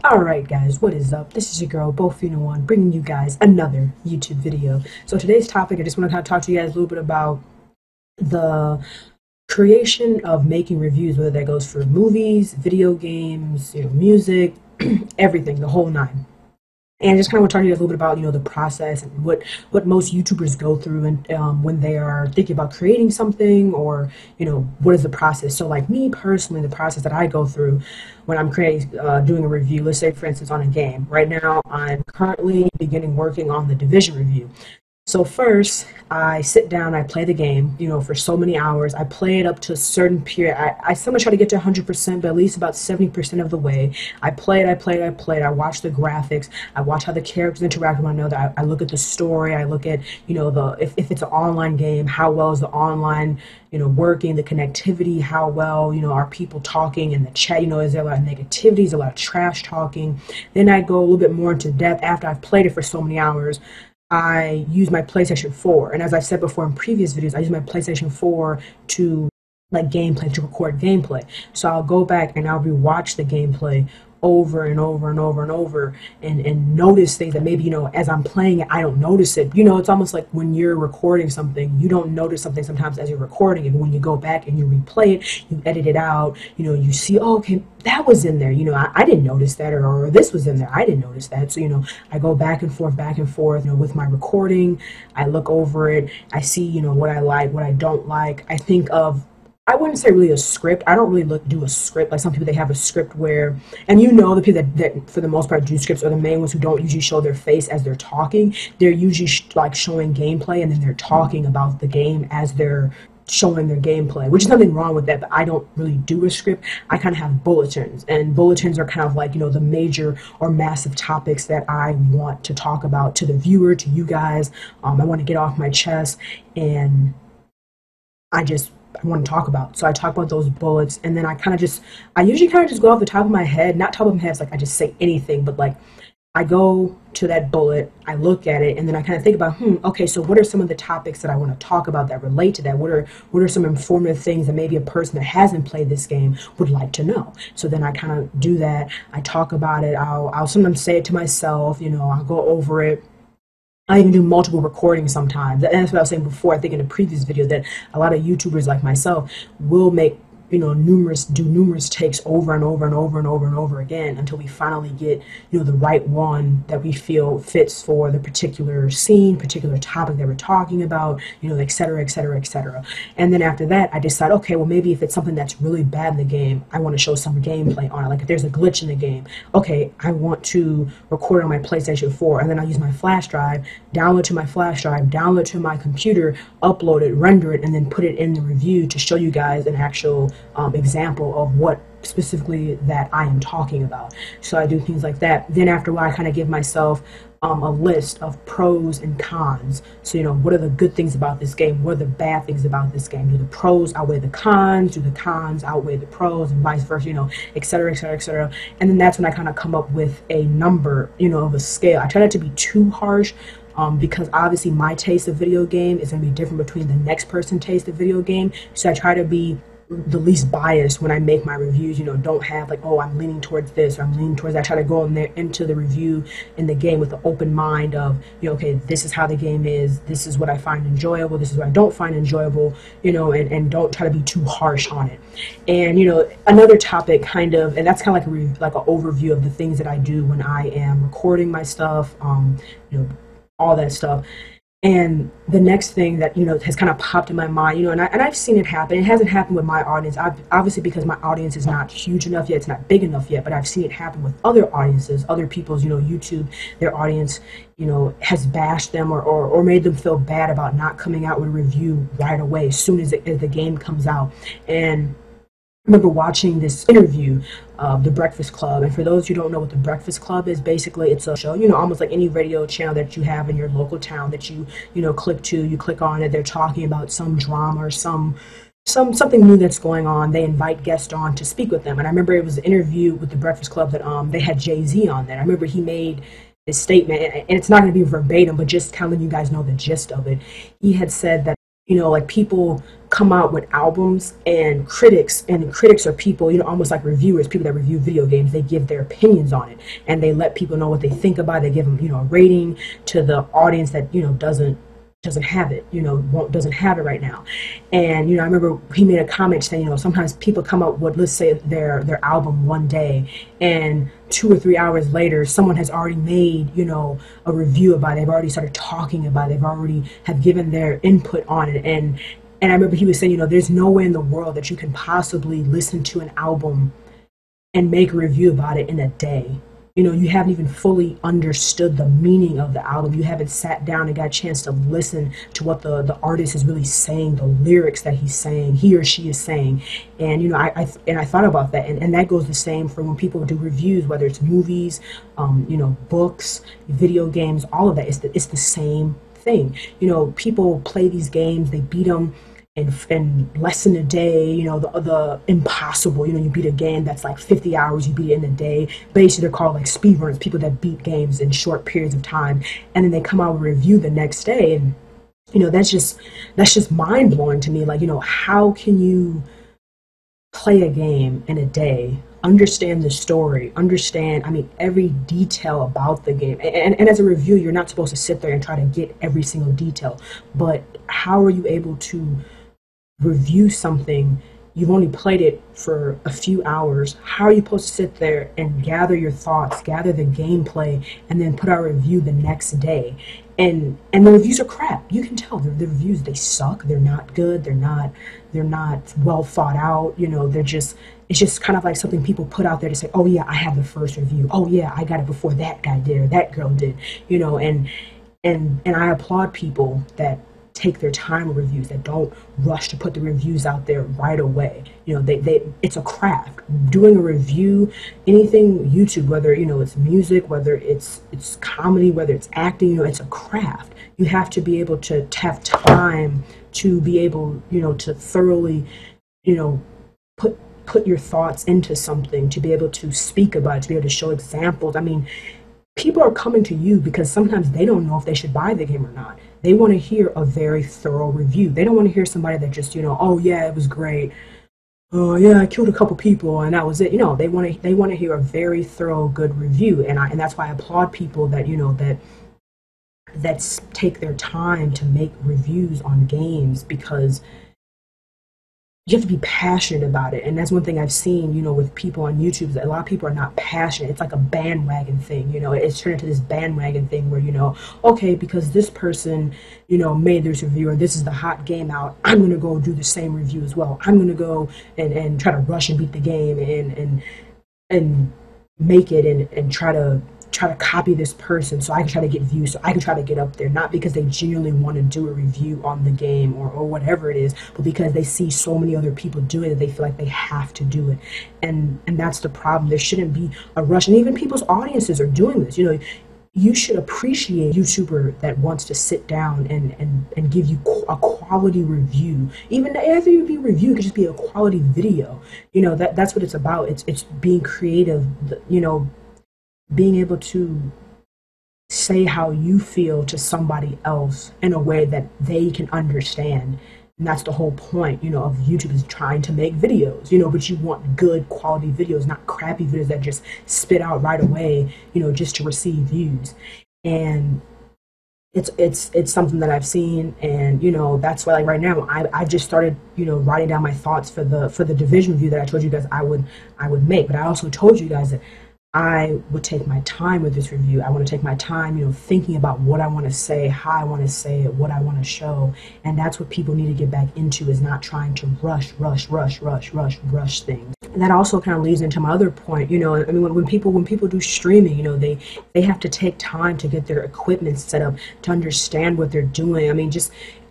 Alright guys, what is up? This is your girl, Bofina1, bringing you guys another YouTube video. So today's topic, I just want to kind of talk to you guys a little bit about the creation of making reviews, whether that goes for movies, video games, music, everything, the whole nine. And I just kind of want to talk to you guys a little bit about, the process and what most YouTubers go through and when they are thinking about creating something, or, what is the process. So like me personally, the process that I go through when I'm doing a review, let's say for instance on a game. Right now, I'm currently beginning working on the Division review. So first, I sit down, I play the game, for so many hours. I play it up to a certain period. I sometimes try to get to 100%, but at least about 70% of the way. I play it, I watch the graphics, I watch how the characters interact with one another. I look at the story, I look at, if it's an online game, how well is the online, working, the connectivity, how well, are people talking in the chat, is there a lot of negativity, is there a lot of trash talking. Then I go a little bit more into depth after I've played it for so many hours. I use my PlayStation 4, and as I've said before in previous videos, I use my PlayStation 4 to to record gameplay. So I'll go back and I'll rewatch the gameplay over and over and over and over and notice things that maybe, as I'm playing it, I don't notice it. It's almost like when you're recording something, you don't notice something sometimes as you're recording it, but when you go back and you replay it, you edit it out, you see, oh, okay, that was in there, I didn't notice that, or this was in there, I didn't notice that. So, I go back and forth, with my recording. I look over it, I see, what I like, what I don't like. I think of, I wouldn't say really a script. I don't really do a script. Like some people, they have a script where, and the people that for the most part do scripts are the main ones who don't usually show their face as they're talking. They're usually showing gameplay, and then they're talking about the game as they're showing their gameplay, which is nothing wrong with that, but I don't really do a script. I kind of have bulletins, and bulletins are kind of like, the major or massive topics that I want to talk about to the viewer, to you guys. I want to get off my chest, and I want to talk about. So I talk about those bullets, and then I usually kind of just go off the top of my head, not top of my head, it's like I just say anything, but like I go to that bullet, I look at it, and then I kind of think about, okay, so what are some of the topics that I want to talk about that relate to that? What are some informative things that maybe a person that hasn't played this game would like to know? So then I kind of do that. I talk about it. I'll sometimes say it to myself, I'll go over it. I even do multiple recordings sometimes. And that's what I was saying before, I think in a previous video, that a lot of YouTubers like myself will make, numerous takes over and over and over and over and over again until we finally get, the right one that we feel fits for the particular scene, particular topic that we're talking about, et cetera, et cetera, et cetera. And then after that, I decide, okay, well, maybe if it's something that's really bad in the game, I want to show some gameplay on it. Like if there's a glitch in the game, okay, I want to record on my PlayStation 4, and then I'll use my flash drive, download to my flash drive, download to my computer, upload it, render it, and then put it in the review to show you guys an actual example of what specifically that I am talking about. So I do things like that. Then after a while, I kind of give myself a list of pros and cons. So, what are the good things about this game? What are the bad things about this game? Do the pros outweigh the cons? Do the cons outweigh the pros, and vice versa, et cetera, et cetera, et cetera. And then that's when I kind of come up with a number, of a scale. I try not to be too harsh, because obviously my taste of video game is going to be different between the next person's taste of video game. So I try to be the least biased when I make my reviews. Don't have like, oh, I'm leaning towards this, or I'm leaning towards that. I try to go in there into the review in the game with an open mind of, okay, this is how the game is, this is what I find enjoyable, this is what I don't find enjoyable, and don't try to be too harsh on it. And another topic kind of, and that's kind of like an overview of the things that I do when I am recording my stuff, all that stuff. And the next thing that, has kind of popped in my mind, and I've seen it happen. It hasn't happened with my audience, obviously, because my audience is not huge enough yet, it's not big enough yet, but I've seen it happen with other audiences, other people's, YouTube, their audience, has bashed them or made them feel bad about not coming out with a review right away as soon as the game comes out. And I remember watching this interview of The Breakfast Club, and for those who don't know what The Breakfast Club is, basically it's a show, almost like any radio channel that you have in your local town that you click on it, they're talking about some drama or something new that's going on. They invite guests on to speak with them. And I remember it was an interview with The Breakfast Club that they had Jay-Z on there. I remember he made this statement, and it's not going to be verbatim, but just kind of letting you guys know the gist of it. He had said that, like people come out with albums, and critics are people, almost like reviewers, people that review video games. They give their opinions on it, and they let people know what they think about it. They give them, a rating to the audience that, doesn't have it, doesn't have it right now. And, I remember he made a comment saying, sometimes people come up with, let's say, their album one day, and 2 or 3 hours later, someone has already made, a review about it. They've already started talking about it. They've already have given their input on it. And I remember he was saying, there's no way in the world that you can possibly listen to an album and make a review about it in a day. You haven't even fully understood the meaning of the album. You haven't sat down and got a chance to listen to what the artist is really saying, the lyrics that he's saying, he or she is saying. And, I thought about that. And that goes the same for when people do reviews, whether it's movies, books, video games, all of that. It's the same thing. People play these games, they beat them in less than a day, the impossible, you beat a game that's like 50 hours, you beat it in a day. Basically, they're called like speedrunners, people that beat games in short periods of time, and then they come out with a review the next day. And that's just mind-blowing to me. Like, how can you play a game in a day, understand the story, understand, every detail about the game. And as a reviewer, you're not supposed to sit there and try to get every single detail, but how are you able to review something? You've only played it for a few hours. How are you supposed to sit there and gather your thoughts, gather the gameplay, and then put out a review the next day? And the reviews are crap. You can tell the reviews, they suck. They're not good. They're not well thought out. It's just kind of like something people put out there to say, oh yeah, I have the first review. Oh yeah, I got it before that guy did or that girl did. And I applaud people that take their time with reviews, that don't rush to put the reviews out there right away. It's a craft. Doing a review, anything YouTube, whether it's music, whether it's comedy, whether it's acting, it's a craft. You have to be able to have time to be able, to thoroughly, put your thoughts into something, to be able to speak about it, to be able to show examples. People are coming to you because sometimes they don't know if they should buy the game or not. They want to hear a very thorough review. They don't want to hear somebody that just, oh yeah, it was great. Oh yeah, I killed a couple people and that was it. They want to hear a very thorough, good review. And that's why I applaud people that, that take their time to make reviews on games, because you have to be passionate about it. And that's one thing I've seen, with people on YouTube, that a lot of people are not passionate. It's like a bandwagon thing, it's turned into this bandwagon thing where, okay, because this person, made this review, or this is the hot game out, I'm going to go do the same review as well. I'm going to go and try to rush and beat the game and make it and try to copy this person so I can try to get views, so I can try to get up there, not because they genuinely want to do a review on the game or whatever it is, but because they see so many other people doing it, they feel like they have to do it. And that's the problem. There shouldn't be a rush. And even people's audiences are doing this. You should appreciate a YouTuber that wants to sit down and give you a quality review. Even if it would be a review, it could just be a quality video. That's what it's about. It's being creative, being able to say how you feel to somebody else in a way that they can understand. And that's the whole point, of YouTube, is trying to make videos, but you want good quality videos, not crappy videos that just spit out right away, just to receive views. And it's something that I've seen, and that's why, like, right now I just started writing down my thoughts for the Division review that I told you guys I would make. But I also told you guys that I would take my time with this review. I want to take my time, thinking about what I want to say, how I want to say it, what I want to show. And that's what people need to get back into, is not trying to rush things. And that also kind of leads into my other point. When people do streaming, they have to take time to get their equipment set up, to understand what they're doing.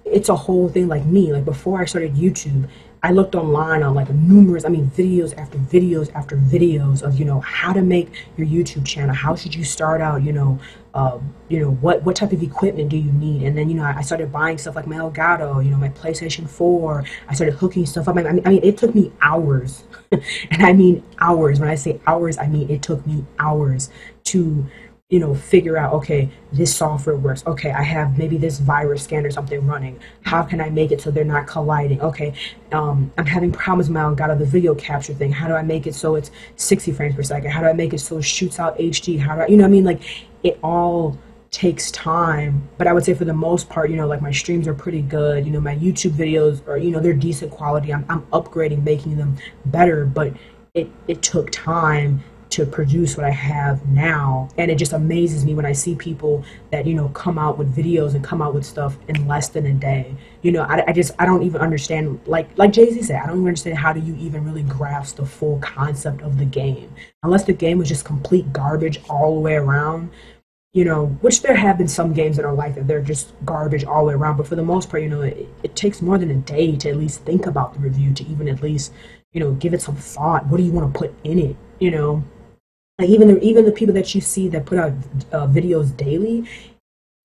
It's a whole thing. Like me, like before I started YouTube, I looked online on like numerous, videos after videos after videos of, how to make your YouTube channel. How should you start out? What type of equipment do you need? And then, I started buying stuff like my Elgato, my PlayStation 4. I started hooking stuff up. It took me hours, and I mean hours. When I say hours, it took me hours to figure out, okay, this software works. Okay, I have maybe this virus scan or something running. How can I make it so they're not colliding? Okay, I'm having problems with my Elgato, the video capture thing. How do I make it so it's 60 frames per second? How do I make it so it shoots out HD? How do I, what I mean? Like, it all takes time, but I would say for the most part, like my streams are pretty good. My YouTube videos are, they're decent quality. I'm upgrading, making them better, but it took time to produce what I have now. And it just amazes me when I see people that, come out with videos and come out with stuff in less than a day. I don't even understand, like Jay-Z said, I don't even understand how do you even really grasp the full concept of the game. Unless the game was just complete garbage all the way around, which there have been some games that are like that. They're just garbage all the way around. But for the most part, it takes more than a day to at least think about the review, to even at least, give it some thought. What do you want to put in it? Like even the people that you see that put out videos daily,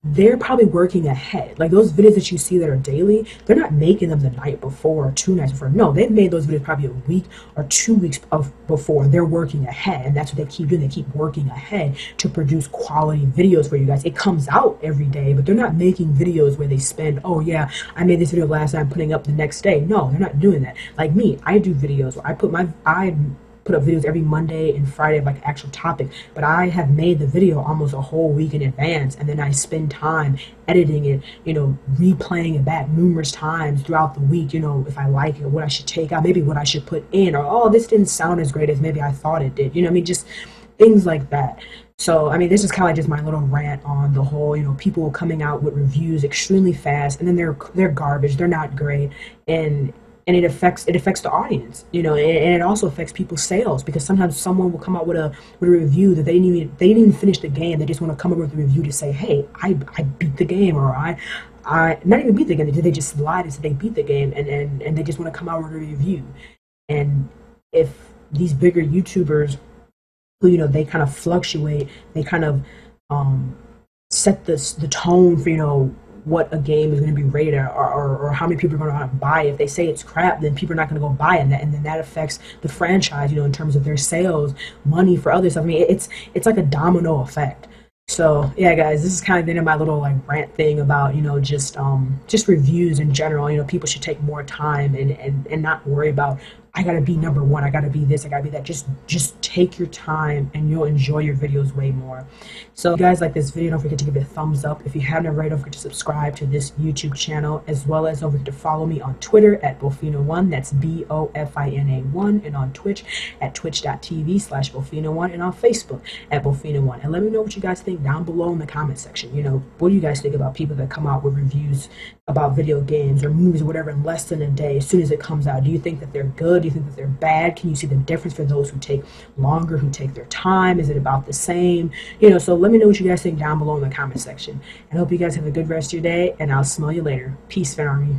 they're probably working ahead. Like those videos that you see that are daily, they're not making them the night before or 2 nights before. No, they've made those videos probably a week or 2 weeks before. They're working ahead, and that's what they keep doing. They keep working ahead to produce quality videos for you guys. It comes out every day, but they're not making videos where they spend, oh yeah, I made this video last night, I'm putting up the next day. No, they're not doing that. Like me, I do videos where I put up videos every Monday and Friday of like actual topic, but I have made the video almost a whole week in advance, and then I spend time editing it, replaying it back numerous times throughout the week, if I like it, what I should take out, maybe what I should put in, or oh, this didn't sound as great as maybe I thought it did, just things like that. So, this is kind of like just my little rant on the whole, people coming out with reviews extremely fast, and then they're garbage, they're not great, and it affects the audience, and it also affects people's sales, because sometimes someone will come out with a review that they didn't even finish the game. They just want to come up with a review to say, hey, I beat the game, or I not even beat the game. They just lied and said they beat the game, and they just want to come out with a review. And if these bigger YouTubers who they kind of fluctuate, they kind of set the tone for what a game is going to be rated, or how many people are going to buy it. If they say it's crap, then people are not going to go buy it, and then that affects the franchise, in terms of their sales, money for others. It's like a domino effect. So yeah, guys, this is kind of the end of my little like rant thing about just reviews in general. People should take more time and not worry about, I gotta be number one, I gotta be this, I gotta be that. Just take your time, and you'll enjoy your videos way more. So if you guys like this video, don't forget to give it a thumbs up. If you haven't already, don't forget to subscribe to this YouTube channel, as well as don't forget to follow me on Twitter at Bofina1, that's BOFINA1, and on Twitch at twitch.tv/Bofina1, and on Facebook at Bofina1. And let me know what you guys think down below in the comment section. What do you guys think about people that come out with reviews about video games or movies or whatever in less than a day as soon as it comes out? Do you think that they're good? Do you think that they're bad? Can you see the difference for those who take longer, who take their time? Is it about the same? So let me know what you guys think down below in the comment section. And I hope you guys have a good rest of your day, and I'll smell you later. Peace, family.